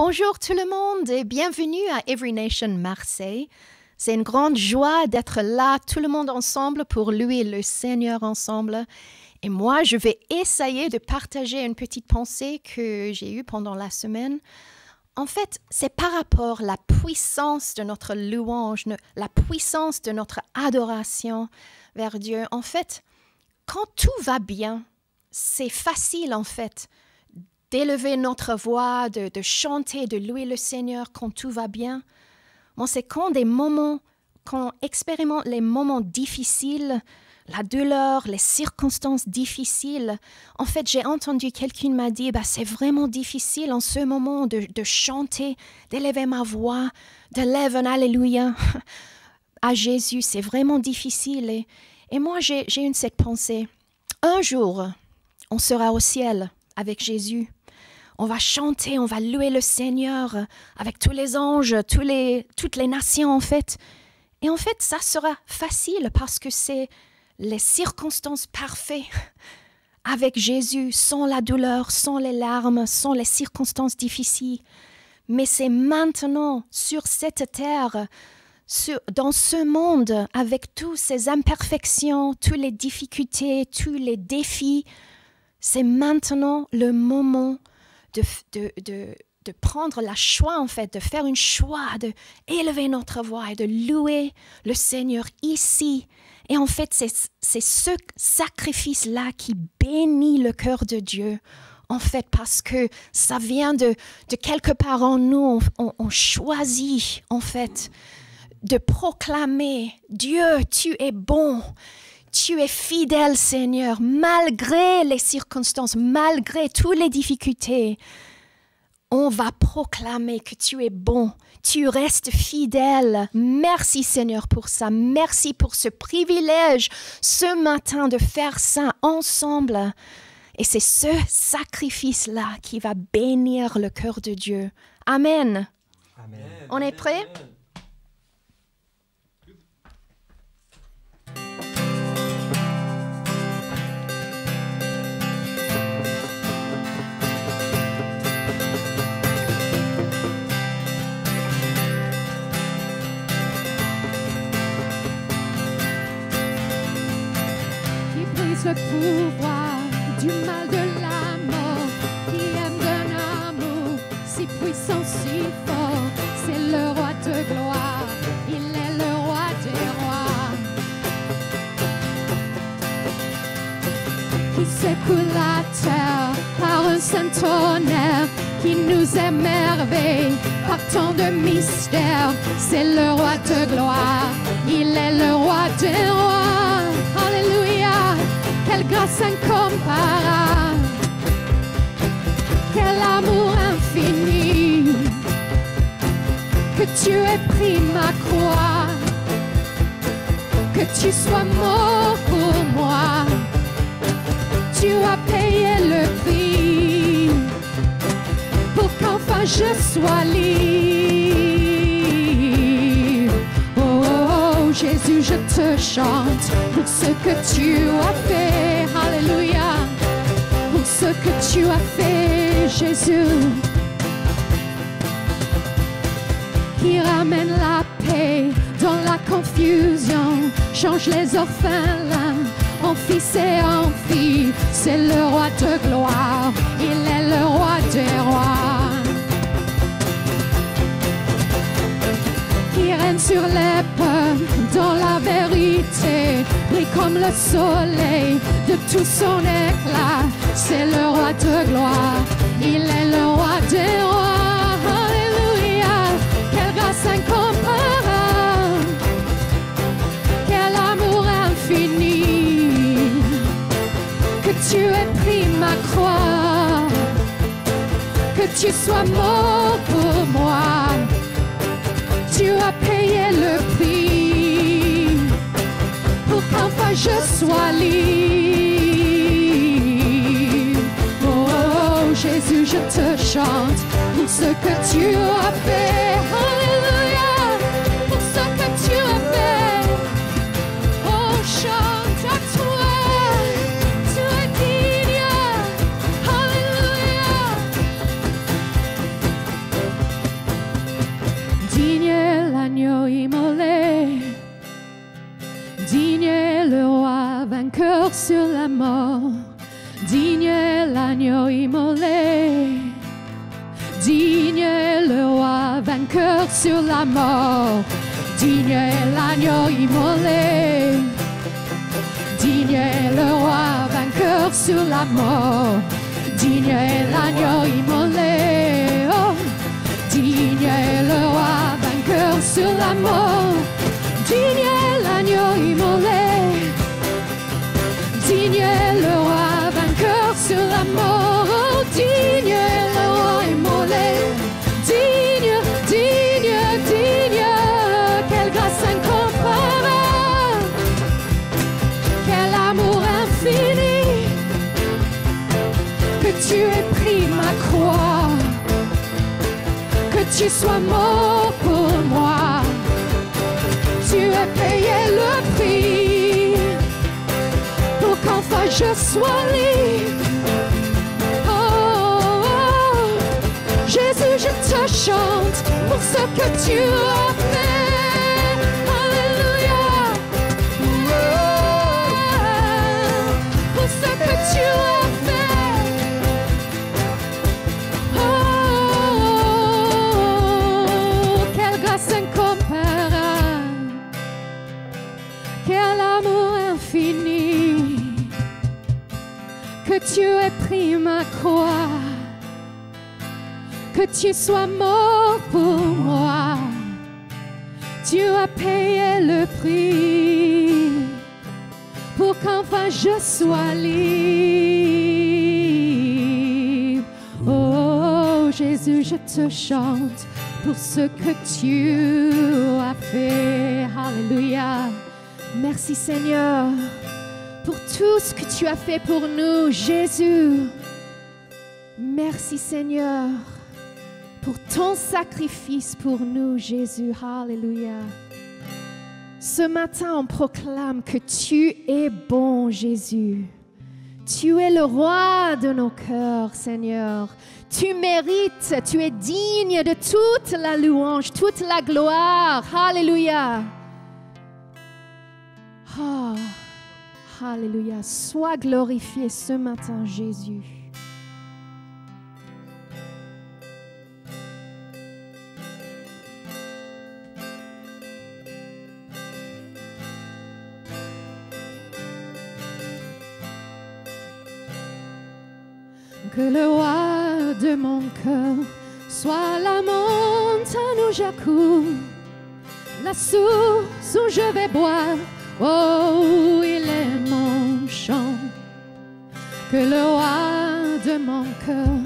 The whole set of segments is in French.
Bonjour tout le monde et bienvenue à Every Nation Marseille. C'est une grande joie d'être là, tout le monde ensemble, pour louer le Seigneur ensemble. Et moi, je vais essayer de partager une petite pensée que j'ai eue pendant la semaine. En fait, c'est par rapport à la puissance de notre louange, la puissance de notre adoration vers Dieu. En fait, quand tout va bien, c'est facile en fait d'élever notre voix, de chanter, de louer le Seigneur quand tout va bien. Bon, c'est quand on expérimente les moments difficiles, la douleur, les circonstances difficiles. En fait, j'ai entendu quelqu'un m'a dit, c'est vraiment difficile en ce moment de chanter, d'élever ma voix, de lever un Alléluia à Jésus. C'est vraiment difficile. Et moi, j'ai eu cette pensée. Un jour, on sera au ciel avec Jésus. On va chanter, on va louer le Seigneur avec tous les anges, toutes les nations en fait. Et en fait, ça sera facile parce que c'est les circonstances parfaites avec Jésus, sans la douleur, sans les larmes, sans les circonstances difficiles. Mais c'est maintenant, sur cette terre, dans ce monde, avec toutes ces imperfections, toutes les difficultés, tous les défis, c'est maintenant le moment de prendre la choix, en fait, de faire une choix, d'élever notre voix et de louer le Seigneur ici. Et en fait, c'est ce sacrifice-là qui bénit le cœur de Dieu. En fait, parce que ça vient de quelque part en nous, on choisit, en fait, de proclamer « Dieu, tu es bon ». Tu es fidèle, Seigneur, malgré les circonstances, malgré toutes les difficultés. On va proclamer que tu es bon, tu restes fidèle. Merci, Seigneur, pour ça. Merci pour ce privilège ce matin de faire ça ensemble. Et c'est ce sacrifice-là qui va bénir le cœur de Dieu. Amen. Amen. On est prêts? Le pouvoir du mal de la mort, qui aime d'un amour si puissant, si fort. C'est le roi de gloire, il est le roi des rois, qui secoue la terre par un saint tonnerre, qui nous émerveille par tant de mystères. C'est le roi de gloire, il est le roi des rois. Alléluia. Quelle grâce incomparable, quel amour infini, que tu aies pris ma croix, que tu sois mort pour moi. Tu as payé le prix pour qu'enfin je sois libre. Oh, Jésus, je te chante pour ce que tu as fait. Alléluia, pour ce que tu as fait, Jésus, qui ramène la paix dans la confusion, change les orphelins en fils et en filles. C'est le roi de gloire, il est le roi des rois, qui règne sur les peuples dans la vérité, brille comme le soleil de tout son éclat. C'est le roi de gloire, il est le roi des rois. Alléluia, quelle grâce incomparable, quel amour infini, que tu aies pris ma croix, que tu sois mort pour moi. Tu as payé le prix pour qu'enfin je sois libre. Oh, Jésus, je te chante pour ce que tu as fait. Alléluia, pour ce que tu as fait. Oh, chante à toi, tu es digne. Alléluia. sur la mort. Digne est l'agneau immolé. Digne est le roi vainqueur sur la mort. Digne est l'agneau immolé. Digne est le roi vainqueur sur la mort. Digne est l'agneau immolé. Oh. Digne est le roi vainqueur sur la mort. Digne est l'agneau immolé. Digne est le roi vainqueur sur la mort. Oh, digne est le roi immolé. Digne, digne, digne. Quelle grâce incomparable. Quel amour infini. Que tu aies pris ma croix. Que tu sois mort pour moi. Tu as payé le prix pour qu'enfin je sois libre. Oh, oh, Jésus, je te chante pour ce que tu as fait. Alléluia. Oh, pour ce que tu as fait. Oh, quelle grâce incomparable. Quel amour infini. Que tu aies pris ma croix. Que tu sois mort pour moi. Tu as payé le prix pour qu'enfin je sois libre. Oh Jésus, je te chante pour ce que tu as fait. Alléluia. Merci Seigneur pour tout ce que tu as fait pour nous, Jésus. Merci Seigneur pour ton sacrifice pour nous, Jésus. Alléluia. Ce matin, on proclame que tu es bon, Jésus. Tu es le roi de nos cœurs, Seigneur. Tu mérites, tu es digne de toute la louange, toute la gloire. Alléluia. Oh, alléluia. Sois glorifié ce matin, Jésus. Que le roi de mon cœur soit la montagne où j'accours, la source où je vais boire. Oh, il est mon chant. Que le roi de mon cœur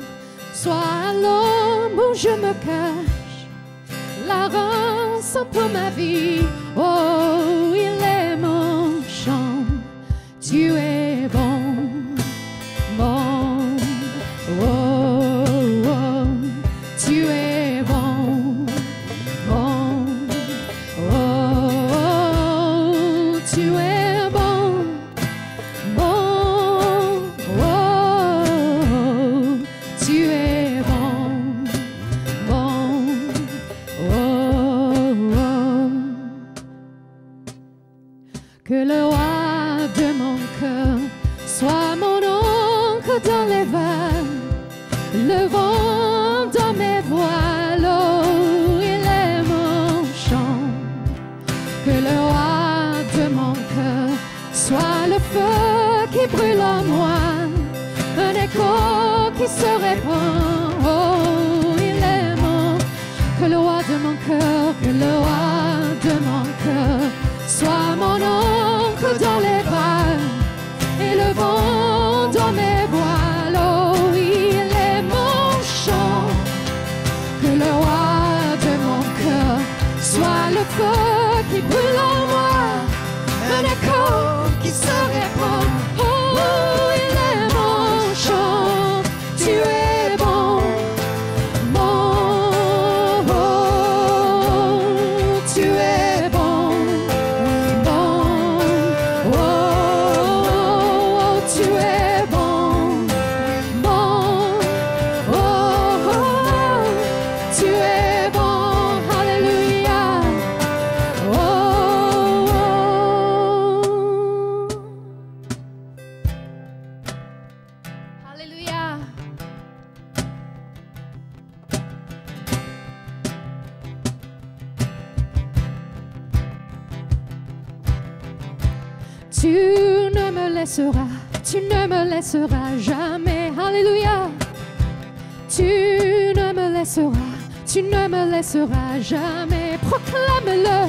soit l'ombre où je me cache, la rançon pour ma vie. Oh, il est mon chant. Tu es bon, bon. Oh, oh. Tu es bon, bon. Oh, oh. Tu es bon, bon. Oh, tu es bon, bon. Oh, oh. Que le roi de mon cœur soit mon oncle dans les vagues, le vent dans mes voiles. Oh, il est mon chant. Que le roi de mon cœur soit le feu qui brûle en moi, un écho qui se répand. Oh, il est mon. Que le roi de mon cœur, que le roi de mon cœur soit mon oncle dans les vagues et le vent dans mes voiles. Oh, il est mon chant. Que le roi de mon cœur soit le feu qui brûle en moi, un écho qui se répand. Oh, il est mon chant. Tu es bon. Tu ne me laisseras jamais. Alléluia. Tu ne me laisseras jamais. Proclame-le.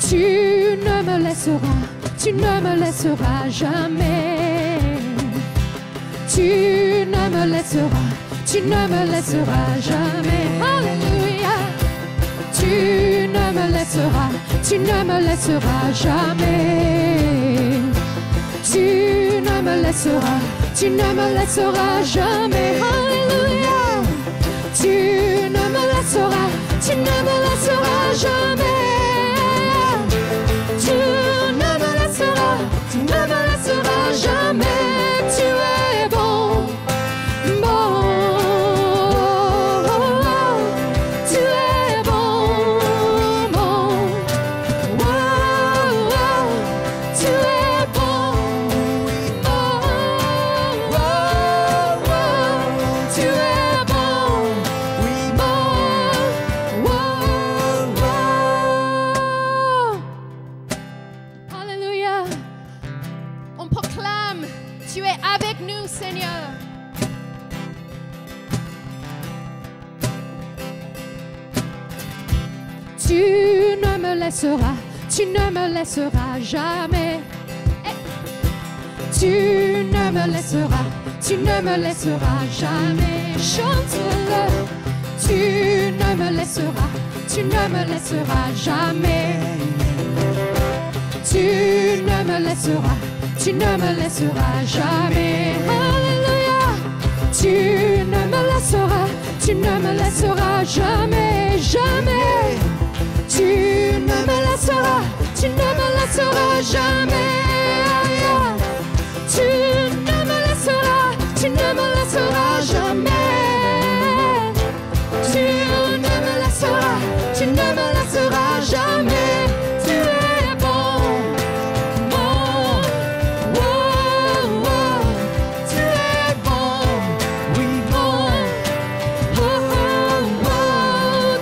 Tu ne me laisseras jamais. Tu ne me laisseras jamais. Alléluia. Tu ne me laisseras jamais. Tu ne me laisseras jamais. Alléluia. Tu ne me laisseras jamais. Tu ne me laisseras jamais. Tu es bon, bon. Tu es bon, bon. Tu es bon, bon. Tu es bon, oui, bon. Alléluia. On proclame, tu es avec nous, Seigneur. Tu ne me laisseras jamais. Tu ne me laisseras jamais. Chante-le. Tu ne me laisseras jamais. Tu ne me laisseras jamais. Alléluia. Tu ne me laisseras jamais, jamais. Tu ne me laisseras jamais. Tu ne me laisseras jamais. Tu ne me laisseras jamais. Tu es bon, bon. Tu es bon, oui, bon.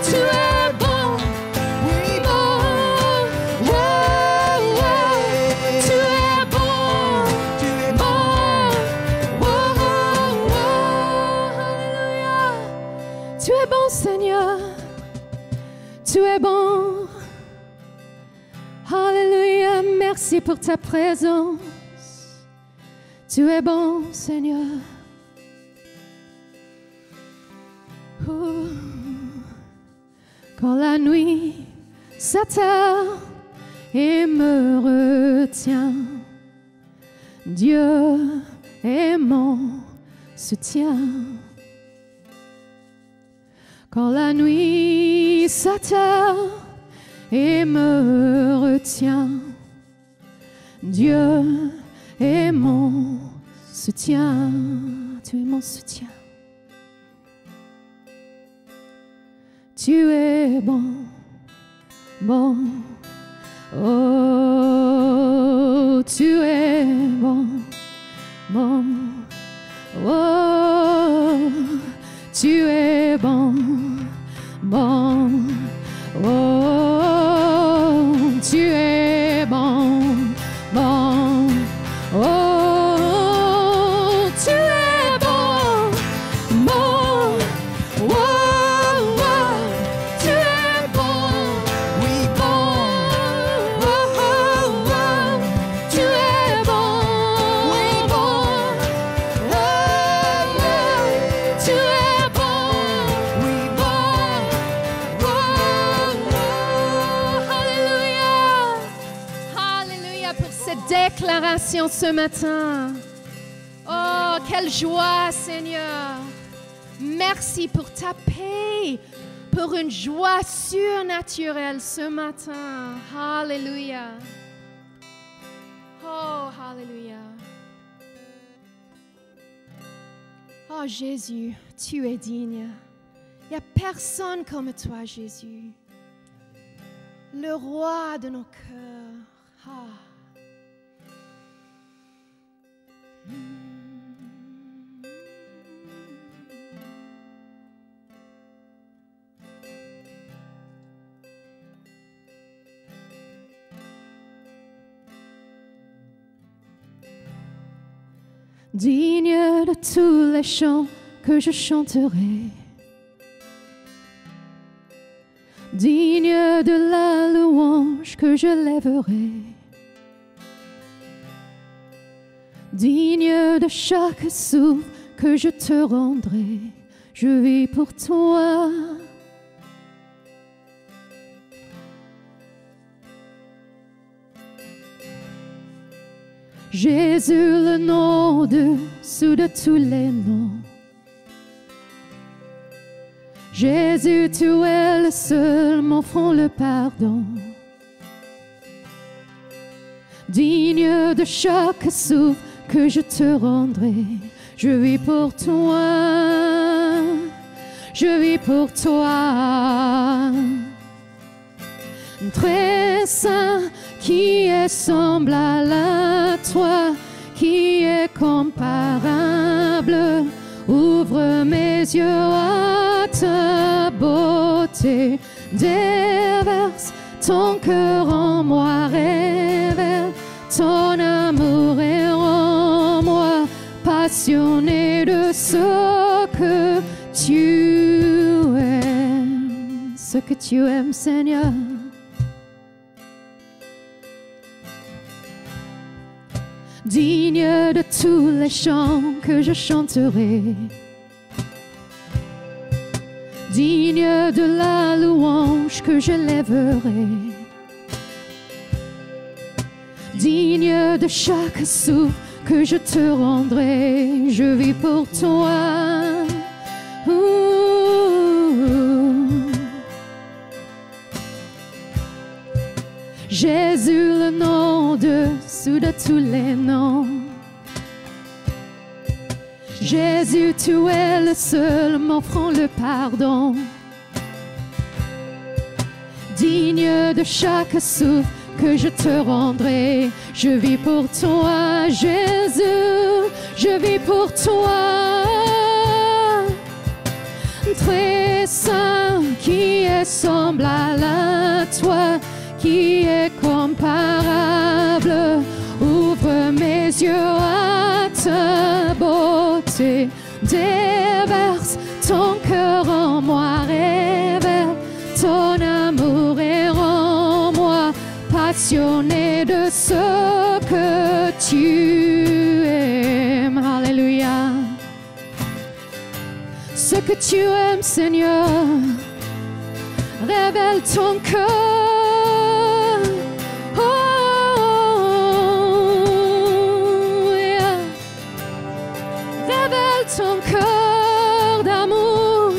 Tu es bon, oui, bon. Tu es bon, Alléluia. Tu es bon, Seigneur. Tu es bon. Alléluia. Merci pour ta présence. Tu es bon, Seigneur. Oh. Quand la nuit s'attarde et me retient, Dieu est mon soutien. Quand la nuit s'attarde et me retient, Dieu est mon soutien. Tu es mon soutien. Tu es bon, bon. Oh, tu es bon, bon. Oh, tu es bon, bon. Oh, tu es bon, bon. Oh, tu es bon, bon. Oh, tu es bon, oui, bon. Tu es bon, oui, bon. Tu es bon, oui, bon. Alléluia. Alléluia pour cette déclaration ce matin. Oh, quelle joie, Seigneur. Merci pour ta paix, pour une joie surnaturelle ce matin. Alléluia. Oh, Alléluia. Oh, Jésus, tu es digne. Il n'y a personne comme toi, Jésus. Le roi de nos cœurs. Ah. digne de tous les chants que je chanterai, digne de la louange que je lèverai, digne de chaque souffle que je te rendrai. Je vis pour toi. Jésus, le nom au-dessous de tous les noms. Jésus, tu es le seul, m'offrant le pardon. Digne de chaque souffle que je te rendrai. Je vis pour toi. Je vis pour toi. Très saint, qui est semblable à toi, qui est comparable. Ouvre mes yeux à ta beauté, déverse ton cœur en moi, révèle ton amour et rends-moi passionné de ce que tu aimes, ce que tu aimes, Seigneur. Digne de tous les chants que je chanterai, digne de la louange que je lèverai, digne de chaque souffle que je te rendrai. Je vis pour toi. Jésus, le nom au-dessous de tous les noms. Jésus, tu es le seul, m'offrant le pardon. Digne de chaque souffle que je te rendrai. Je vis pour toi, Jésus, je vis pour toi. Très saint, qui est semblable à toi, qui est comparable. Ouvre mes yeux à ta beauté, déverse ton cœur en moi, révèle ton amour et rends-moi passionné de ce que tu aimes. Alléluia. Ce que tu aimes, Seigneur, révèle ton cœur. Ton cœur d'amour.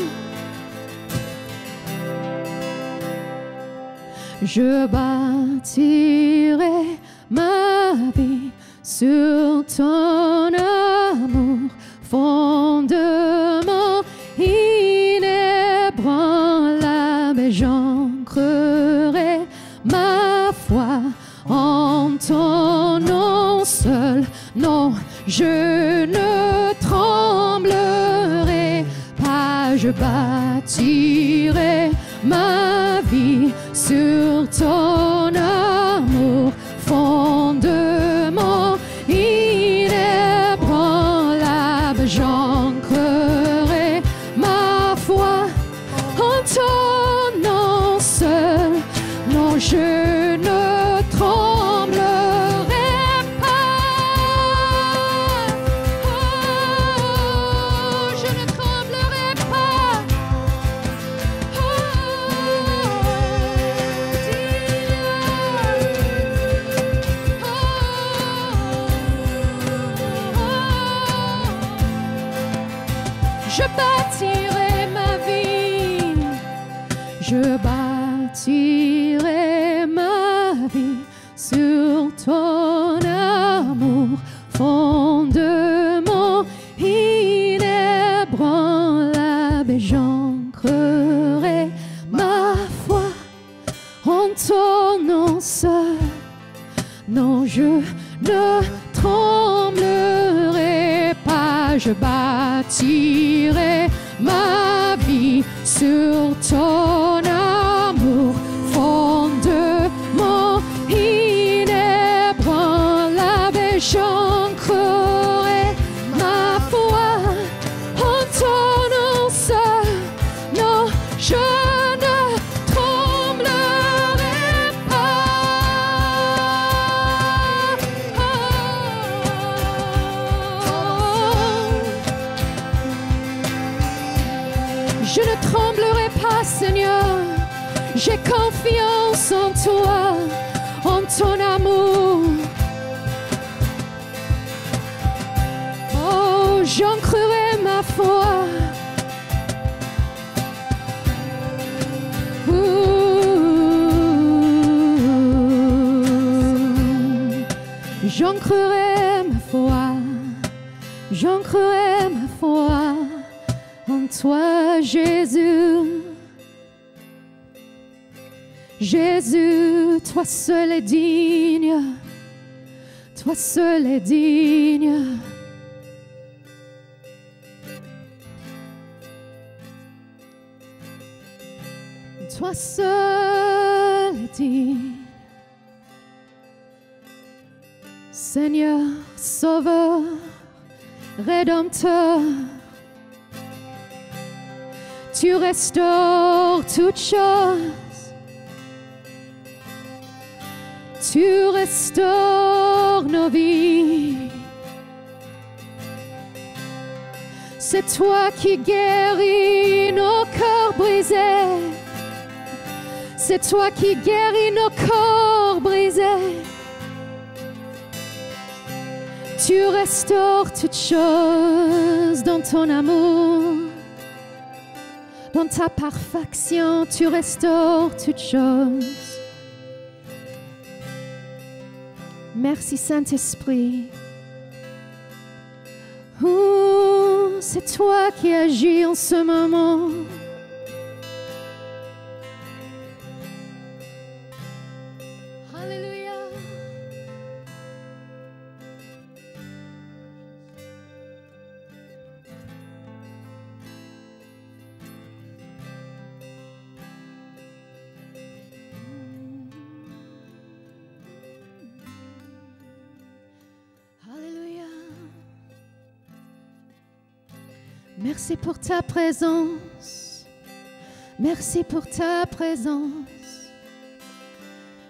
Je bâtirai ma vie sur ton amour, fondement inébranlable, et j'ancrerai ma foi en ton nom seul. Non, je ne tremblerai pas, je bâtirai ma vie sur ton amour, fondement inébranlable, j'ancrerai ma foi en ton nom seul. Non, je ne tremblerai pas. Oh, je ne tremblerai pas. Oh, je bâtirai ma vie. Je bâtirai ma vie sur ton amour, fondement inébranlable, et j'ancrerai ma foi en ton nom seul. Non, je ne tremblerai pas, je bâtirai ma vie sur ton amour, fondement inébranlable, et j'ancrerai Je ne tremblerai Je ne tremblerai pas, Seigneur. J'ai confiance en toi, en ton amour. Oh, j'ancrerai ma foi. J'ancrerai ma foi. J'ancrerai ma foi en toi, Jésus. Jésus, toi seul est digne. Toi seul est digne. Toi seul est digne. Seigneur, Sauveur, Rédempteur, tu restaures toutes choses. Tu restaures nos vies. C'est toi qui guéris nos cœurs brisés. C'est toi qui guéris nos corps brisés. Tu restaures toutes choses dans ton amour. Dans ta perfection, tu restaures toutes choses. Merci Saint-Esprit. Oh, c'est toi qui agis en ce moment. Alléluia. Merci pour ta présence. Merci pour ta présence.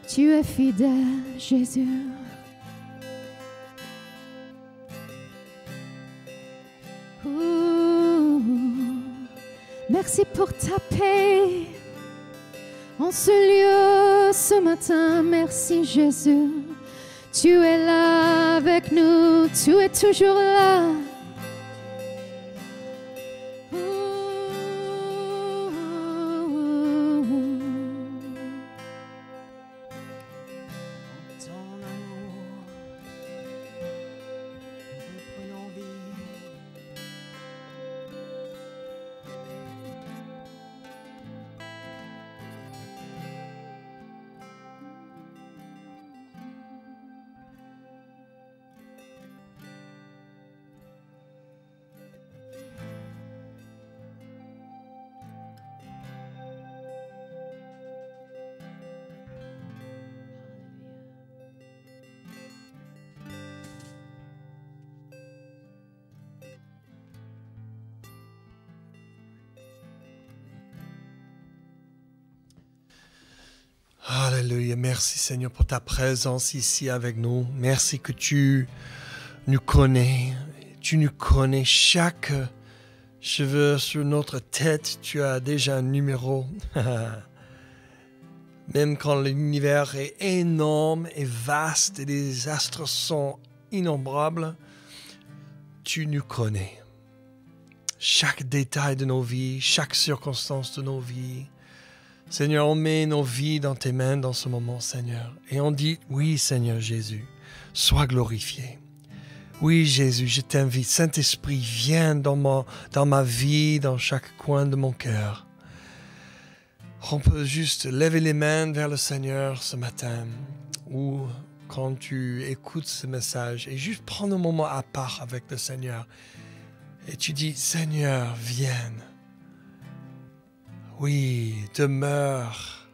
Tu es fidèle, Jésus. Ouh. Merci pour ta paix en ce lieu ce matin. Merci, Jésus. Tu es là avec nous. Tu es toujours là. Alléluia. Merci Seigneur pour ta présence ici avec nous. Merci que tu nous connais. Tu nous connais chaque cheveu sur notre tête. Tu as déjà un numéro. Même quand l'univers est énorme et vaste et les astres sont innombrables, tu nous connais. Chaque détail de nos vies, chaque circonstance de nos vies. Seigneur, on met nos vies dans tes mains dans ce moment, Seigneur. Et on dit, oui, Seigneur Jésus, sois glorifié. Oui, Jésus, je t'invite. Saint-Esprit, viens dans ma vie, dans chaque coin de mon cœur. On peut juste lever les mains vers le Seigneur ce matin ou quand tu écoutes ce message et juste prendre un moment à part avec le Seigneur. Et tu dis, Seigneur, viens. Oui, demeure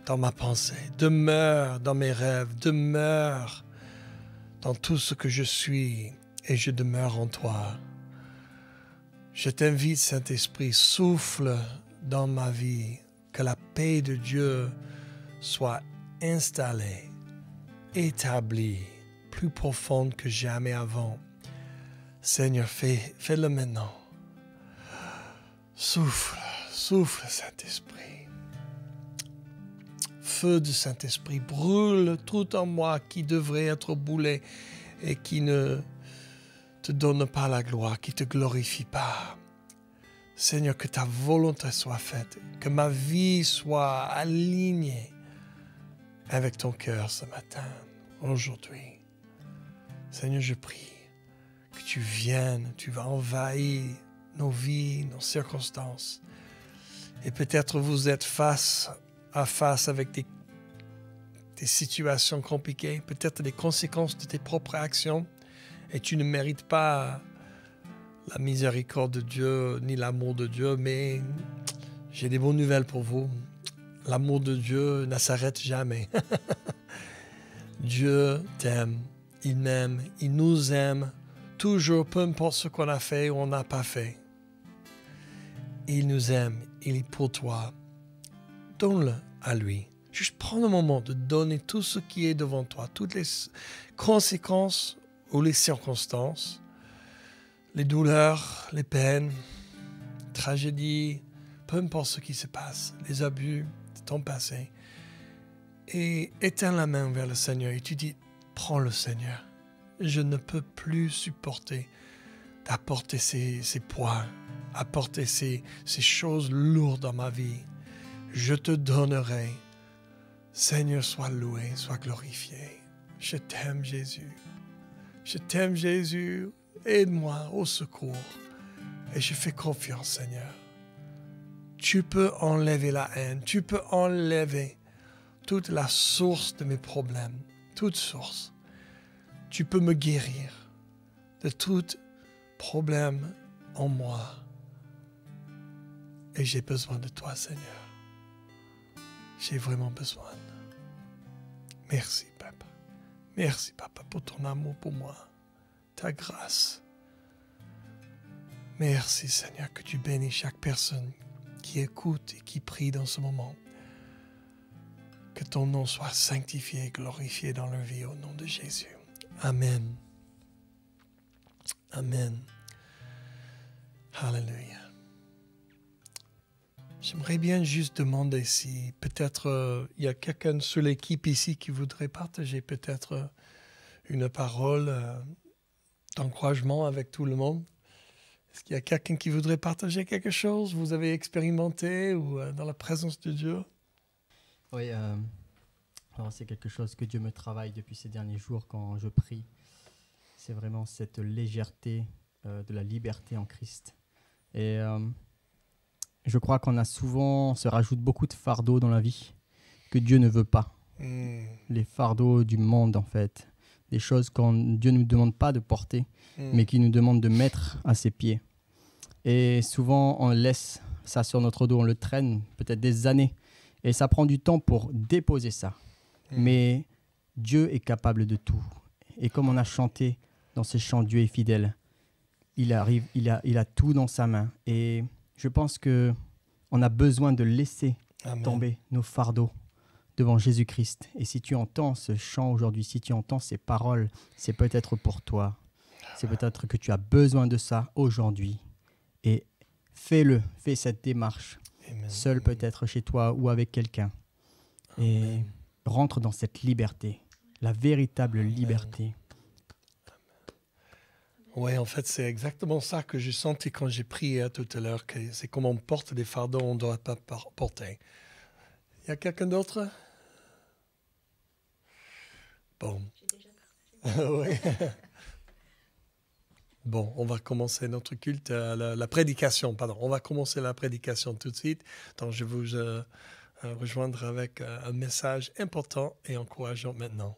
dans ma pensée, demeure dans mes rêves, demeure dans tout ce que je suis et je demeure en toi. Je t'invite, Saint-Esprit, souffle dans ma vie, que la paix de Dieu soit installée, établie, plus profonde que jamais avant. Seigneur, fais-le maintenant. Souffle, Saint-Esprit. Feu du Saint-Esprit, brûle tout en moi qui devrait être brûlé et qui ne te donne pas la gloire, qui ne te glorifie pas. Seigneur, que ta volonté soit faite, que ma vie soit alignée avec ton cœur ce matin, aujourd'hui. Seigneur, je prie que tu viennes, tu vas envahir nos vies, nos circonstances. Et peut-être vous êtes face à face avec des situations compliquées, peut-être des conséquences de tes propres actions, et tu ne mérites pas la miséricorde de Dieu ni l'amour de Dieu, mais j'ai des bonnes nouvelles pour vous. L'amour de Dieu ne s'arrête jamais. Dieu t'aime, il m'aime, il nous aime toujours, peu importe ce qu'on a fait ou on n'a pas fait. Il nous aime, il est pour toi. Donne-le à lui. Juste prends le moment de donner tout ce qui est devant toi, toutes les conséquences ou les circonstances, les douleurs, les peines, les tragédies, peu importe ce qui se passe, les abus de ton passé. Et éteins la main vers le Seigneur et tu dis, prends le Seigneur. Je ne peux plus supporter d'apporter ces poids, apporter ces choses lourdes dans ma vie. Je te donnerai. Seigneur, sois loué, sois glorifié. Je t'aime, Jésus. Je t'aime, Jésus. Aide-moi au secours. Et je fais confiance, Seigneur. Tu peux enlever la haine. Tu peux enlever toute la source de mes problèmes. Toute source. Tu peux me guérir de tout problème en moi. Et j'ai besoin de toi, Seigneur. J'ai vraiment besoin. Merci, Papa. Merci, Papa, pour ton amour pour moi. Ta grâce. Merci, Seigneur, que tu bénis chaque personne qui écoute et qui prie dans ce moment. Que ton nom soit sanctifié et glorifié dans leur vie au nom de Jésus. Amen. Amen. Alléluia. J'aimerais bien juste demander si peut-être il y a quelqu'un sur l'équipe ici qui voudrait partager peut-être une parole d'encouragement avec tout le monde. Est-ce qu'il y a quelqu'un qui voudrait partager quelque chose? Vous avez expérimenté ou dans la présence de Dieu? Oui, alors c'est quelque chose que Dieu me travaille depuis ces derniers jours quand je prie. C'est vraiment cette légèreté de la liberté en Christ. Et je crois qu'on a souvent, on se rajoute beaucoup de fardeaux dans la vie que Dieu ne veut pas. Les fardeaux du monde, en fait. Des choses que Dieu ne nous demande pas de porter, mais qu'il nous demande de mettre à ses pieds. Et souvent, on laisse ça sur notre dos, on le traîne peut-être des années. Et ça prend du temps pour déposer ça. Mais Dieu est capable de tout. Et comme on a chanté dans ce chant, Dieu est fidèle. Il a tout dans sa main. Et je pense qu'on a besoin de laisser tomber nos fardeaux devant Jésus-Christ. Et si tu entends ce chant aujourd'hui, si tu entends ces paroles, c'est peut-être pour toi. C'est peut-être que tu as besoin de ça aujourd'hui. Et fais-le, fais cette démarche. Amen. Seul peut-être chez toi ou avec quelqu'un. Et rentre dans cette liberté, la véritable liberté. Oui, en fait, c'est exactement ça que j'ai senti quand j'ai prié tout à l'heure, que c'est comme on porte des fardeaux qu'on ne doit pas porter. Il y a quelqu'un d'autre? Bon. Oui. Bon, on va commencer notre culte, la prédication, pardon. On va commencer la prédication tout de suite. Donc, je vais vous rejoindre avec un message important et encourageant maintenant.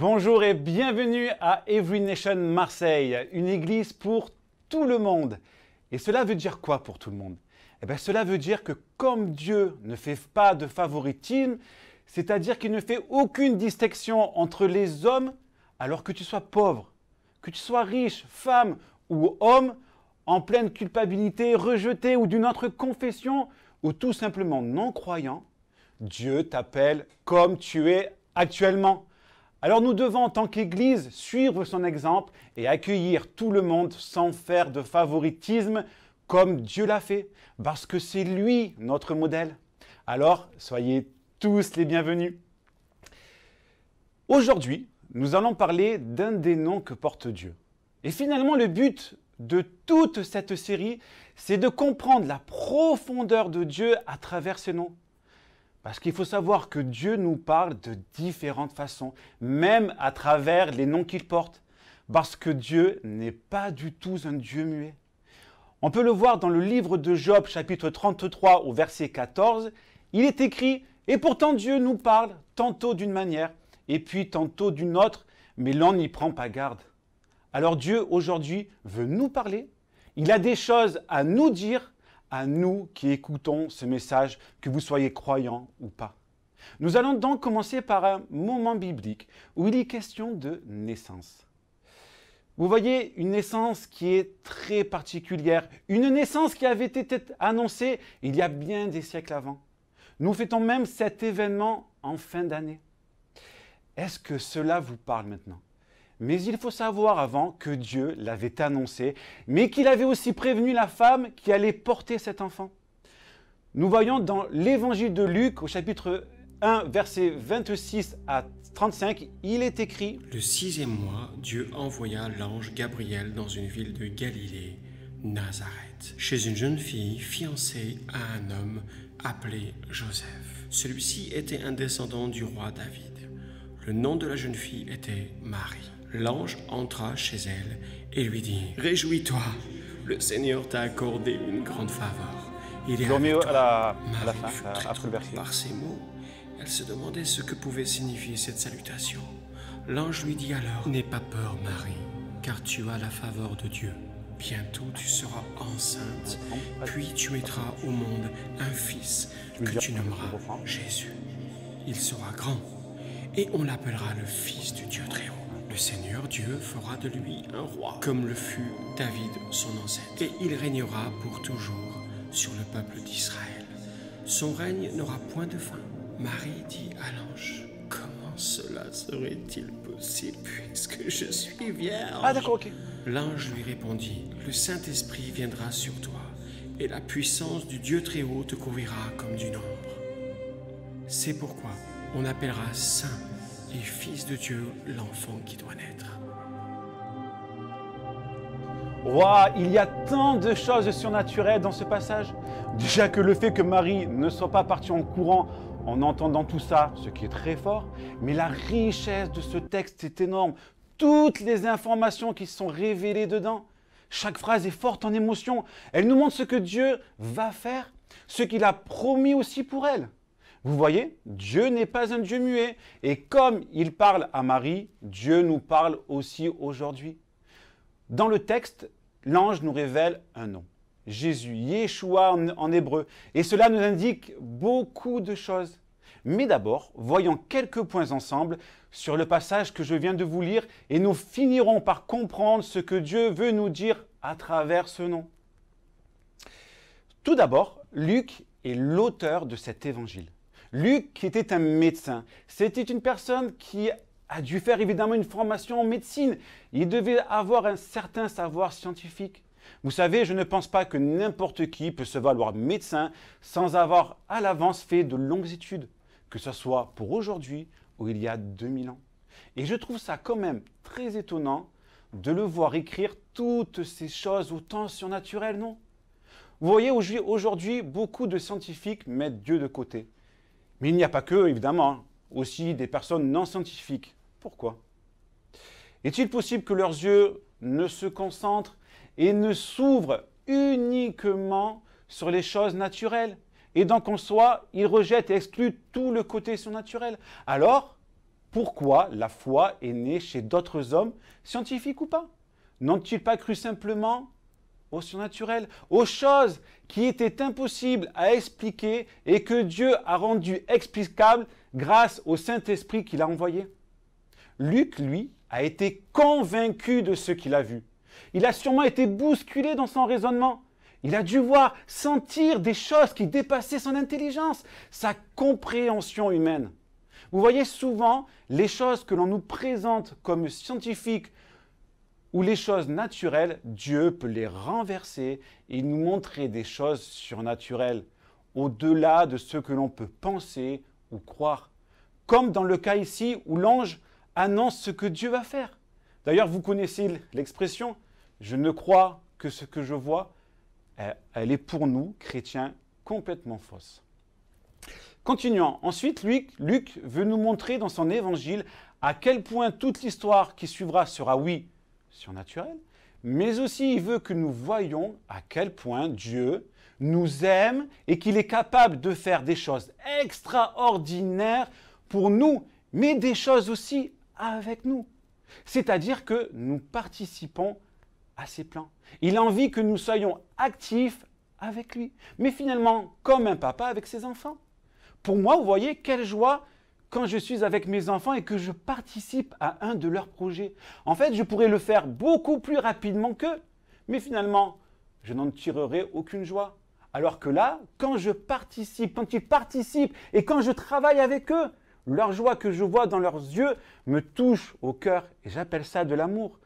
Bonjour et bienvenue à Every Nation Marseille, une église pour tout le monde. Et cela veut dire quoi pour tout le monde? Eh bien, cela veut dire que comme Dieu ne fait pas de favoritisme, c'est-à-dire qu'il ne fait aucune distinction entre les hommes, alors que tu sois pauvre, que tu sois riche, femme ou homme, en pleine culpabilité, rejeté ou d'une autre confession, ou tout simplement non-croyant, Dieu t'appelle comme tu es actuellement. Alors nous devons, en tant qu'Église, suivre son exemple et accueillir tout le monde sans faire de favoritisme comme Dieu l'a fait, parce que c'est lui notre modèle. Alors, soyez tous les bienvenus. Aujourd'hui, nous allons parler d'un des noms que porte Dieu. Et finalement, le but de toute cette série, c'est de comprendre la profondeur de Dieu à travers ses noms. Parce qu'il faut savoir que Dieu nous parle de différentes façons, même à travers les noms qu'il porte. Parce que Dieu n'est pas du tout un Dieu muet. On peut le voir dans le livre de Job, chapitre 33, au verset 14. Il est écrit « Et pourtant Dieu nous parle tantôt d'une manière, et puis tantôt d'une autre, mais l'on n'y prend pas garde. » Alors Dieu, aujourd'hui, veut nous parler. Il a des choses à nous dire, à nous qui écoutons ce message, que vous soyez croyants ou pas. Nous allons donc commencer par un moment biblique où il est question de naissance. Vous voyez, une naissance qui est très particulière, une naissance qui avait été annoncée il y a bien des siècles avant. Nous fêtons même cet événement en fin d'année. Est-ce que cela vous parle maintenant? Mais il faut savoir avant que Dieu l'avait annoncé, mais qu'il avait aussi prévenu la femme qui allait porter cet enfant. Nous voyons dans l'évangile de Luc, au chapitre 1, versets 26 à 35, il est écrit « Le 6e mois, Dieu envoya l'ange Gabriel dans une ville de Galilée, Nazareth, chez une jeune fille fiancée à un homme appelé Joseph. Celui-ci était un descendant du roi David. Le nom de la jeune fille était Marie. L'ange entra chez elle et lui dit « Réjouis-toi, le Seigneur t'a accordé une grande faveur. Il est avec toi. » Marie fut très troublée par ces mots. Elle se demandait ce que pouvait signifier cette salutation. L'ange lui dit alors « N'aie pas peur, Marie, car tu as la faveur de Dieu. Bientôt tu seras enceinte, puis tu mettras au monde un fils que tu nommeras Jésus. Il sera grand, et on l'appellera le Fils du Dieu très haut. Le Seigneur Dieu fera de lui un roi, comme le fut David son ancêtre, et il régnera pour toujours sur le peuple d'Israël. Son règne n'aura point de fin. » Marie dit à l'ange, « Comment cela serait-il possible puisque je suis vierge ?» Ah d'accord, ok. L'ange lui répondit, « Le Saint-Esprit viendra sur toi, et la puissance du Dieu très haut te couvrira comme d'une ombre. C'est pourquoi on appellera saint et fils de Dieu l'enfant qui doit naître. » Waouh, il y a tant de choses surnaturelles dans ce passage. Déjà que le fait que Marie ne soit pas partie en courant en entendant tout ça, ce qui est très fort, mais la richesse de ce texte est énorme. Toutes les informations qui sont révélées dedans. Chaque phrase est forte en émotion. Elle nous montre ce que Dieu va faire, ce qu'il a promis aussi pour elle. Vous voyez, Dieu n'est pas un Dieu muet. Et comme il parle à Marie, Dieu nous parle aussi aujourd'hui. Dans le texte, l'ange nous révèle un nom. Jésus, Yeshua en hébreu. Et cela nous indique beaucoup de choses. Mais d'abord, voyons quelques points ensemble sur le passage que je viens de vous lire et nous finirons par comprendre ce que Dieu veut nous dire à travers ce nom. Tout d'abord, Luc est l'auteur de cet évangile. Luc, qui était un médecin, c'était une personne qui a dû faire évidemment une formation en médecine. Il devait avoir un certain savoir scientifique. Vous savez, je ne pense pas que n'importe qui peut se valoir médecin sans avoir à l'avance fait de longues études, que ce soit pour aujourd'hui ou il y a 2000 ans. Et je trouve ça quand même très étonnant de le voir écrire toutes ces choses autant surnaturelles, non? Vous voyez, aujourd'hui, beaucoup de scientifiques mettent Dieu de côté. Mais il n'y a pas que, évidemment, aussi des personnes non scientifiques. Pourquoi? Est-il possible que leurs yeux ne se concentrent et ne s'ouvrent uniquement sur les choses naturelles? Et donc en soi, ils rejettent et excluent tout le côté surnaturel. Alors, pourquoi la foi est née chez d'autres hommes, scientifiques ou pas? N'ont-ils pas cru simplement au surnaturel, aux choses qui étaient impossibles à expliquer et que Dieu a rendues explicables grâce au Saint-Esprit qu'il a envoyé? Luc, lui, a été convaincu de ce qu'il a vu. Il a sûrement été bousculé dans son raisonnement. Il a dû voir, sentir des choses qui dépassaient son intelligence, sa compréhension humaine. Vous voyez souvent les choses que l'on nous présente comme scientifiques ou les choses naturelles, Dieu peut les renverser et nous montrer des choses surnaturelles, au-delà de ce que l'on peut penser ou croire. Comme dans le cas ici où l'ange annonce ce que Dieu va faire. D'ailleurs, vous connaissez l'expression « je ne crois que ce que je vois ». Elle est pour nous, chrétiens, complètement fausse. Continuons. Ensuite, Luc veut nous montrer dans son évangile à quel point toute l'histoire qui suivra sera, oui, surnaturelle, mais aussi il veut que nous voyions à quel point Dieu nous aime et qu'il est capable de faire des choses extraordinaires pour nous, mais des choses aussi avec nous. C'est-à-dire que nous participons à ses plans. Il a envie que nous soyons actifs avec lui, mais finalement comme un papa avec ses enfants. Pour moi, vous voyez, quelle joie quand je suis avec mes enfants et que je participe à un de leurs projets. En fait, je pourrais le faire beaucoup plus rapidement qu'eux, mais finalement, je n'en tirerai aucune joie. Alors que là, quand ils participent et quand je travaille avec eux, leur joie que je vois dans leurs yeux me touche au cœur et j'appelle ça de l'amour.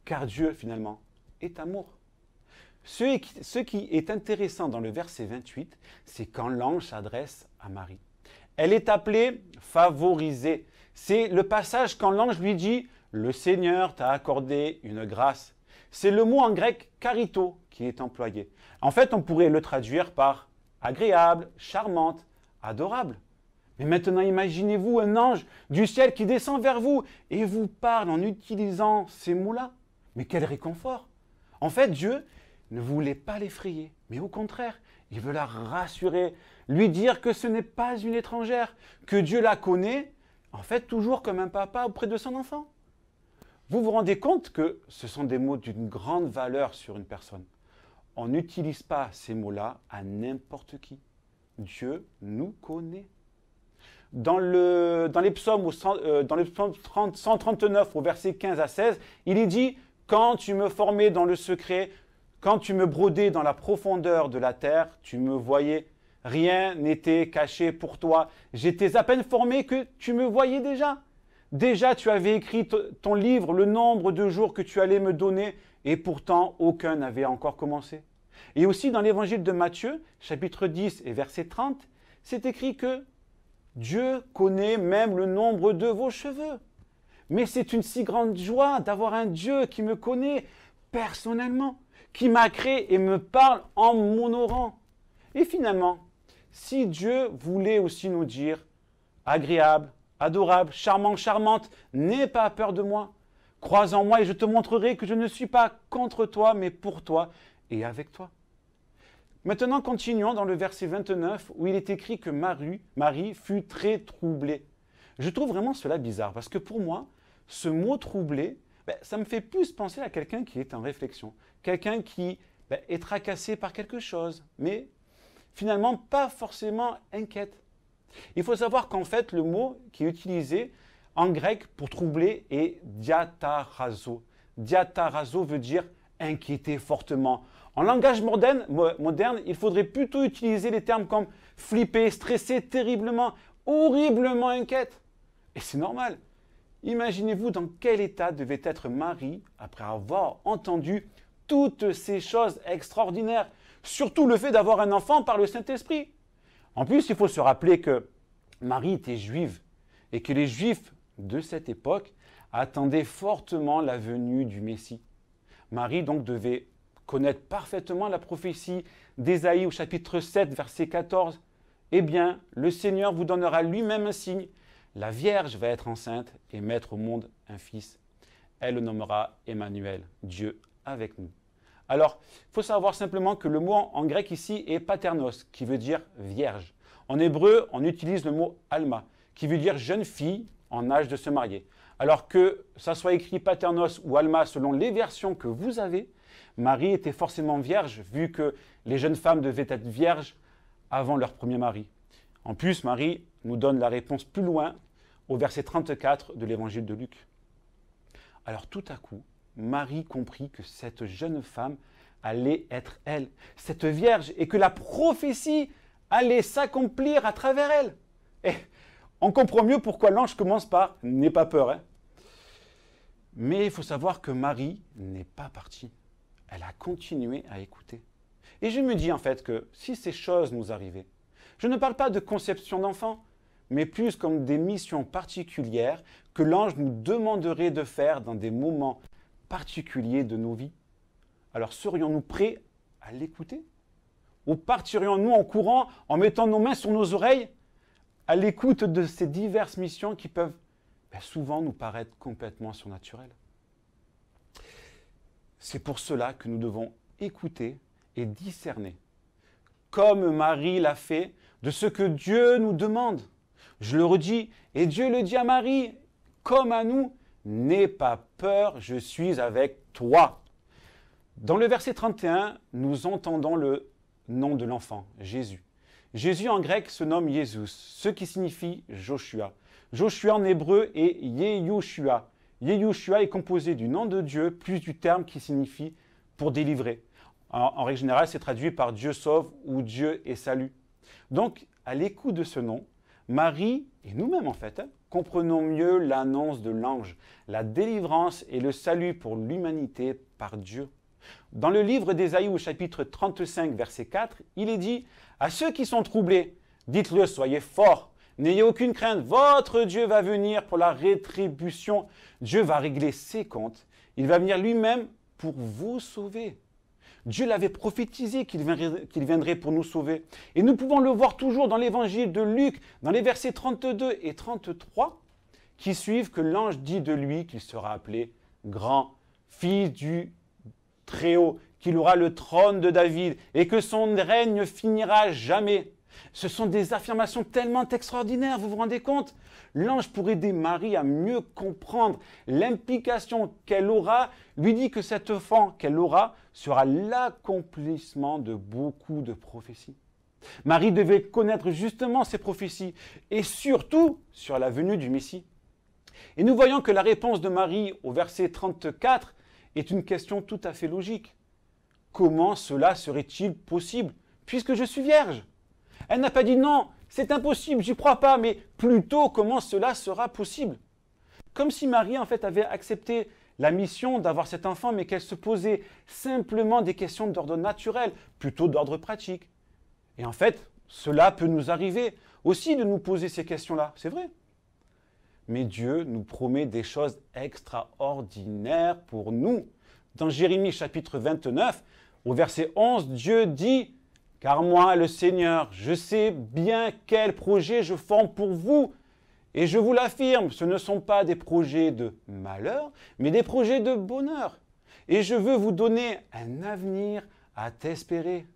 Car Dieu, finalement, est amour. Ce qui est intéressant dans le verset 28, c'est quand l'ange s'adresse à Marie. Elle est appelée favorisée. C'est le passage quand l'ange lui dit « Le Seigneur t'a accordé une grâce ». C'est le mot en grec « charito » qui est employé. En fait, on pourrait le traduire par « agréable »,« charmante »,« adorable ». Mais maintenant, imaginez-vous un ange du ciel qui descend vers vous et vous parle en utilisant ces mots-là. Mais quel réconfort! En fait, Dieu ne voulait pas l'effrayer, mais au contraire, il veut la rassurer, lui dire que ce n'est pas une étrangère, que Dieu la connaît, en fait, toujours comme un papa auprès de son enfant. Vous vous rendez compte que ce sont des mots d'une grande valeur sur une personne. On n'utilise pas ces mots-là à n'importe qui. Dieu nous connaît. Dans les psaumes 139, au verset 15 à 16, il est dit « Quand tu me formais dans le secret, quand tu me brodais dans la profondeur de la terre, tu me voyais. Rien n'était caché pour toi. J'étais à peine formé que tu me voyais déjà. Déjà, tu avais écrit ton livre, le nombre de jours que tu allais me donner, et pourtant, aucun n'avait encore commencé. » Et aussi dans l'évangile de Matthieu, chapitre 10 et verset 30, c'est écrit que Dieu connaît même le nombre de vos cheveux. Mais c'est une si grande joie d'avoir un Dieu qui me connaît personnellement, qui m'a créé et me parle en m'honorant. Et finalement, si Dieu voulait aussi nous dire agréable, adorable, charmant, charmante, n'aie pas peur de moi. Crois en moi et je te montrerai que je ne suis pas contre toi, mais pour toi et avec toi. Maintenant, continuons dans le verset 29 où il est écrit que Marie fut très troublée. Je trouve vraiment cela bizarre parce que pour moi, ce mot troublé, ça me fait plus penser à quelqu'un qui est en réflexion, quelqu'un qui est tracassé par quelque chose, mais finalement pas forcément inquiète. Il faut savoir qu'en fait, le mot qui est utilisé en grec pour troubler est diatarazo. Diatarazo veut dire inquiéter fortement. En langage moderne, il faudrait plutôt utiliser les termes comme flipper, stresser terriblement, horriblement inquiète. Et c'est normal. Imaginez-vous dans quel état devait être Marie après avoir entendu toutes ces choses extraordinaires, surtout le fait d'avoir un enfant par le Saint-Esprit. En plus, il faut se rappeler que Marie était juive et que les Juifs de cette époque attendaient fortement la venue du Messie. Marie donc devait connaître parfaitement la prophétie d'Ésaïe au chapitre 7, verset 14. « Eh bien, le Seigneur vous donnera lui-même un signe. La Vierge va être enceinte et mettre au monde un fils. Elle le nommera Emmanuel, Dieu avec nous. » Alors, il faut savoir simplement que le mot en grec ici est paternos, qui veut dire vierge. En hébreu, on utilise le mot alma, qui veut dire jeune fille en âge de se marier. Alors que ça soit écrit Paternos ou Alma, selon les versions que vous avez, Marie était forcément vierge, vu que les jeunes femmes devaient être vierges avant leur premier mari. En plus, Marie nous donne la réponse plus loin, au verset 34 de l'évangile de Luc. Alors tout à coup, Marie comprit que cette jeune femme allait être elle, cette vierge, et que la prophétie allait s'accomplir à travers elle. Et on comprend mieux pourquoi l'ange commence par « n'aie pas peur ». Mais il faut savoir que Marie n'est pas partie. Elle a continué à écouter. Et je me dis en fait que si ces choses nous arrivaient, je ne parle pas de conception d'enfant, mais plus comme des missions particulières que l'ange nous demanderait de faire dans des moments particuliers de nos vies. Alors serions-nous prêts à l'écouter? Ou partirions-nous en courant, en mettant nos mains sur nos oreilles, à l'écoute de ces diverses missions qui peuvent souvent nous paraître complètement surnaturelles? C'est pour cela que nous devons écouter et discerner, comme Marie l'a fait, de ce que Dieu nous demande. Je le redis, et Dieu le dit à Marie, comme à nous, « N'aie pas peur, je suis avec toi ». Dans le verset 31, nous entendons le nom de l'enfant, Jésus. Jésus en grec se nomme Jésus, ce qui signifie Joshua. Joshua en hébreu est Yehoshua. Yehoshua est composé du nom de Dieu plus du terme qui signifie pour délivrer. En règle générale, c'est traduit par Dieu sauve ou Dieu est salut. Donc, à l'écoute de ce nom, Marie, et nous-mêmes en fait, comprenons mieux l'annonce de l'ange, la délivrance et le salut pour l'humanité par Dieu. Dans le livre d'Ésaïe au chapitre 35, verset 4, il est dit « À ceux qui sont troublés, dites-le, soyez forts, n'ayez aucune crainte, votre Dieu va venir pour la rétribution. Dieu va régler ses comptes, il va venir lui-même pour vous sauver. » Dieu l'avait prophétisé qu'il viendrait pour nous sauver. Et nous pouvons le voir toujours dans l'évangile de Luc, dans les versets 32 et 33, qui suivent que l'ange dit de lui qu'il sera appelé grand, fils du Très-Haut, qu'il aura le trône de David et que son règne finira jamais. Ce sont des affirmations tellement extraordinaires, vous vous rendez compte? L'ange, pour aider Marie à mieux comprendre l'implication qu'elle aura, lui dit que cet enfant qu'elle aura sera l'accomplissement de beaucoup de prophéties. Marie devait connaître justement ces prophéties et surtout sur la venue du Messie. Et nous voyons que la réponse de Marie au verset 34 est une question tout à fait logique. Comment cela serait-il possible puisque je suis vierge? Elle n'a pas dit non, c'est impossible, j'y crois pas, mais plutôt comment cela sera possible. Comme si Marie en fait avait accepté la mission d'avoir cet enfant, mais qu'elle se posait simplement des questions d'ordre naturel, plutôt d'ordre pratique. Et en fait, cela peut nous arriver aussi de nous poser ces questions-là, c'est vrai. Mais Dieu nous promet des choses extraordinaires pour nous. Dans Jérémie chapitre 29, au verset 11, Dieu dit « Car moi, le Seigneur, je sais bien quel projet je forme pour vous. Et je vous l'affirme, ce ne sont pas des projets de malheur, mais des projets de bonheur. Et je veux vous donner un avenir à t'espérer. »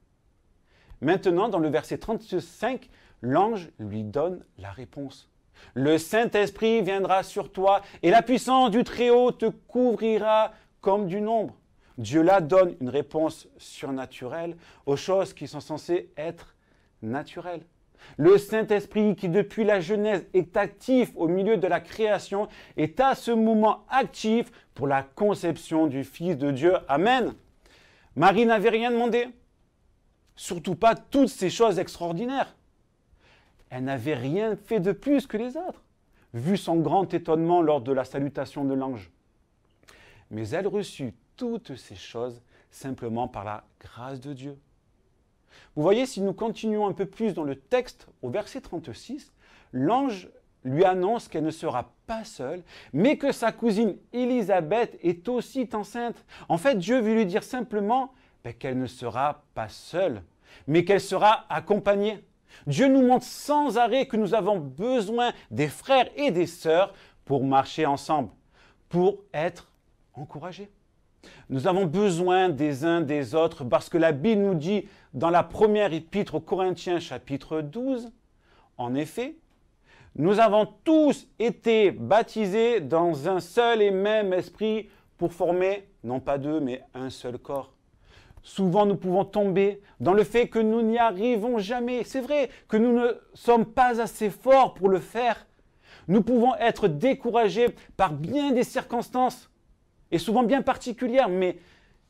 Maintenant, dans le verset 35, l'ange lui donne la réponse. « Le Saint-Esprit viendra sur toi et la puissance du Très-Haut te couvrira comme d'une ombre. » Dieu là donne une réponse surnaturelle aux choses qui sont censées être naturelles. Le Saint-Esprit qui depuis la Genèse est actif au milieu de la création est à ce moment actif pour la conception du Fils de Dieu. Amen. Marie n'avait rien demandé. Surtout pas toutes ces choses extraordinaires. Elle n'avait rien fait de plus que les autres, vu son grand étonnement lors de la salutation de l'ange. Mais elle reçut toutes ces choses simplement par la grâce de Dieu. Vous voyez, si nous continuons un peu plus dans le texte, au verset 36, l'ange lui annonce qu'elle ne sera pas seule, mais que sa cousine Élisabeth est aussi enceinte. En fait, Dieu veut lui dire simplement qu'elle ne sera pas seule, mais qu'elle sera accompagnée. Dieu nous montre sans arrêt que nous avons besoin des frères et des sœurs pour marcher ensemble, pour être encouragés. Nous avons besoin des uns des autres parce que la Bible nous dit dans la première épître aux Corinthiens chapitre 12, en effet, Nous avons tous été baptisés dans un seul et même esprit pour former, non pas deux, mais un seul corps. Souvent, nous pouvons tomber dans le fait que nous n'y arrivons jamais. C'est vrai que nous ne sommes pas assez forts pour le faire. Nous pouvons être découragés par bien des circonstances, et souvent bien particulières, mais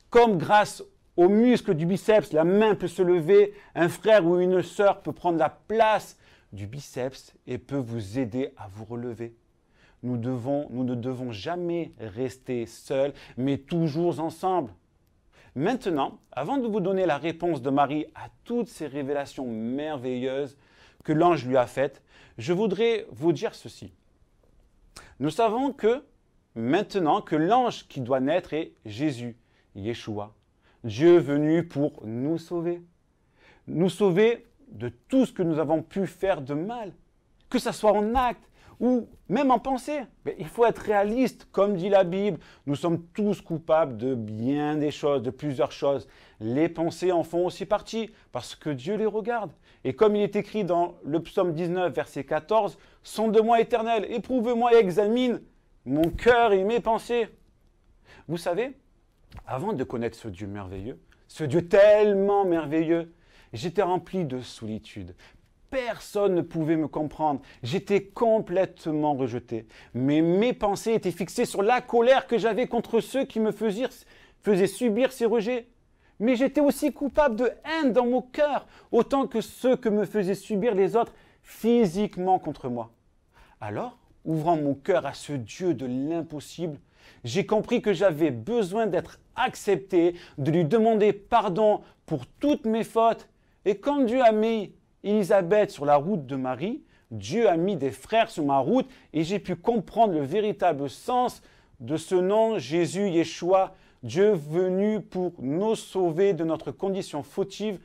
comme grâce aux muscles du biceps, la main peut se lever, un frère ou une sœur peut prendre la place du biceps et peut vous aider à vous relever. Nous ne devons jamais rester seuls, mais toujours ensemble. Maintenant, avant de vous donner la réponse de Marie à toutes ces révélations merveilleuses que l'ange lui a faites, je voudrais vous dire ceci. Nous savons que maintenant que l'ange qui doit naître est Jésus, Yeshua, Dieu venu pour nous sauver de tout ce que nous avons pu faire de mal, que ce soit en acte ou même en pensée. Mais il faut être réaliste, comme dit la Bible, nous sommes tous coupables de bien des choses, de plusieurs choses. Les pensées en font aussi partie, parce que Dieu les regarde. Et comme il est écrit dans le psaume 19, verset 14, « Sonde-moi, Éternel, éprouve-moi et examine mon cœur et mes pensées. » Vous savez, avant de connaître ce Dieu merveilleux, ce Dieu tellement merveilleux, j'étais rempli de solitude. Personne ne pouvait me comprendre. J'étais complètement rejeté. Mais mes pensées étaient fixées sur la colère que j'avais contre ceux qui me faisaient subir ces rejets. Mais j'étais aussi coupable de haine dans mon cœur, autant que ceux que me faisaient subir les autres physiquement contre moi. Alors, ouvrant mon cœur à ce Dieu de l'impossible, j'ai compris que j'avais besoin d'être accepté, de lui demander pardon pour toutes mes fautes. Et quand Dieu a mis Élisabeth sur la route de Marie, Dieu a mis des frères sur ma route et j'ai pu comprendre le véritable sens de ce nom, Jésus, Yeshua, Dieu venu pour nous sauver de notre condition fautive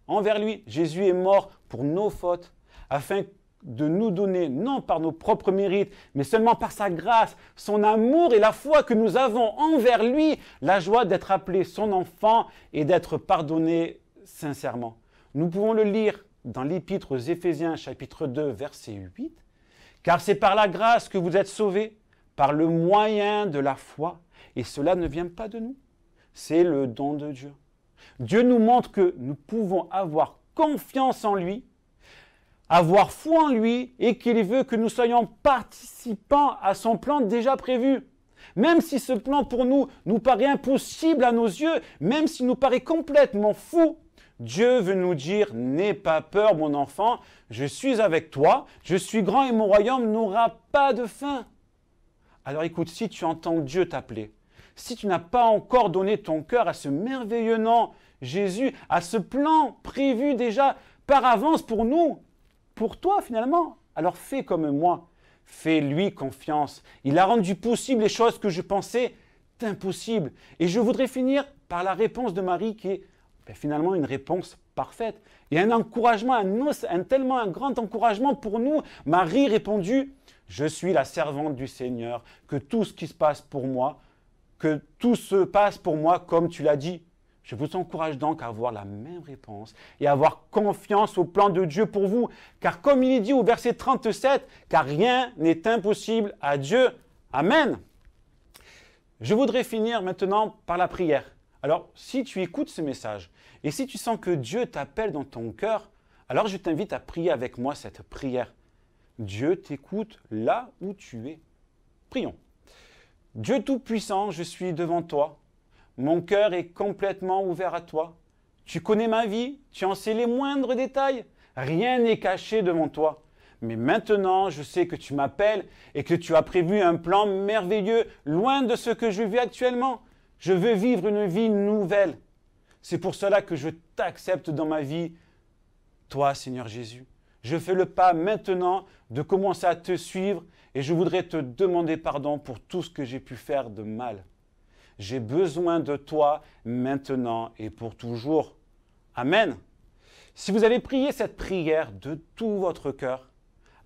envers lui. Jésus est mort pour nos fautes, afin de nous donner, non par nos propres mérites, mais seulement par sa grâce, son amour et la foi que nous avons envers lui, la joie d'être appelé son enfant et d'être pardonné sincèrement. Nous pouvons le lire dans l'Épître aux Éphésiens, chapitre 2, verset 8. « Car c'est par la grâce que vous êtes sauvés, par le moyen de la foi, et cela ne vient pas de nous, c'est le don de Dieu. » Dieu nous montre que nous pouvons avoir confiance en lui, avoir foi en lui, et qu'il veut que nous soyons participants à son plan déjà prévu. Même si ce plan pour nous paraît impossible à nos yeux, même s'il nous paraît complètement fou, Dieu veut nous dire, n'aie pas peur mon enfant, je suis avec toi, je suis grand et mon royaume n'aura pas de fin. Alors écoute, si tu entends Dieu t'appeler, si tu n'as pas encore donné ton cœur à ce merveilleux nom, Jésus, à ce plan prévu déjà par avance pour nous, pour toi finalement, alors fais comme moi, fais-lui confiance. Il a rendu possible les choses que je pensais impossibles. Et je voudrais finir par la réponse de Marie qui est finalement une réponse parfaite. Et un encouragement, tellement un grand encouragement pour nous. Marie répondit, « Je suis la servante du Seigneur, que tout ce qui se passe pour moi, que tout se passe pour moi comme tu l'as dit. » Je vous encourage donc à avoir la même réponse et à avoir confiance au plan de Dieu pour vous. Car comme il est dit au verset 37, « Car rien n'est impossible à Dieu. » Amen. Je voudrais finir maintenant par la prière. Alors, si tu écoutes ce message et si tu sens que Dieu t'appelle dans ton cœur, alors je t'invite à prier avec moi cette prière. Dieu t'écoute là où tu es. Prions. Dieu Tout-Puissant, je suis devant toi. Mon cœur est complètement ouvert à toi. Tu connais ma vie, tu en sais les moindres détails. Rien n'est caché devant toi. Mais maintenant, je sais que tu m'appelles et que tu as prévu un plan merveilleux, loin de ce que je vis actuellement. Je veux vivre une vie nouvelle. C'est pour cela que je t'accepte dans ma vie, toi, Seigneur Jésus. Je fais le pas maintenant de commencer à te suivre et je voudrais te demander pardon pour tout ce que j'ai pu faire de mal. J'ai besoin de toi maintenant et pour toujours. Amen. Si vous avez prié cette prière de tout votre cœur,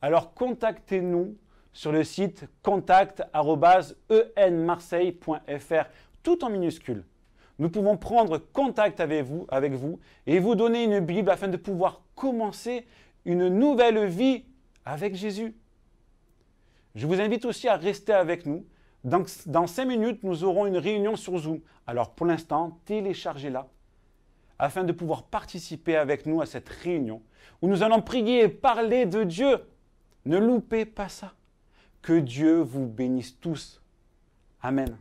alors contactez-nous sur le site contact@enmarseille.fr, tout en minuscule. Nous pouvons prendre contact avec vous et vous donner une Bible afin de pouvoir commencer une nouvelle vie avec Jésus. Je vous invite aussi à rester avec nous. Dans 5 minutes, nous aurons une réunion sur Zoom. Alors pour l'instant, téléchargez-la afin de pouvoir participer avec nous à cette réunion où nous allons prier et parler de Dieu. Ne loupez pas ça. Que Dieu vous bénisse tous. Amen.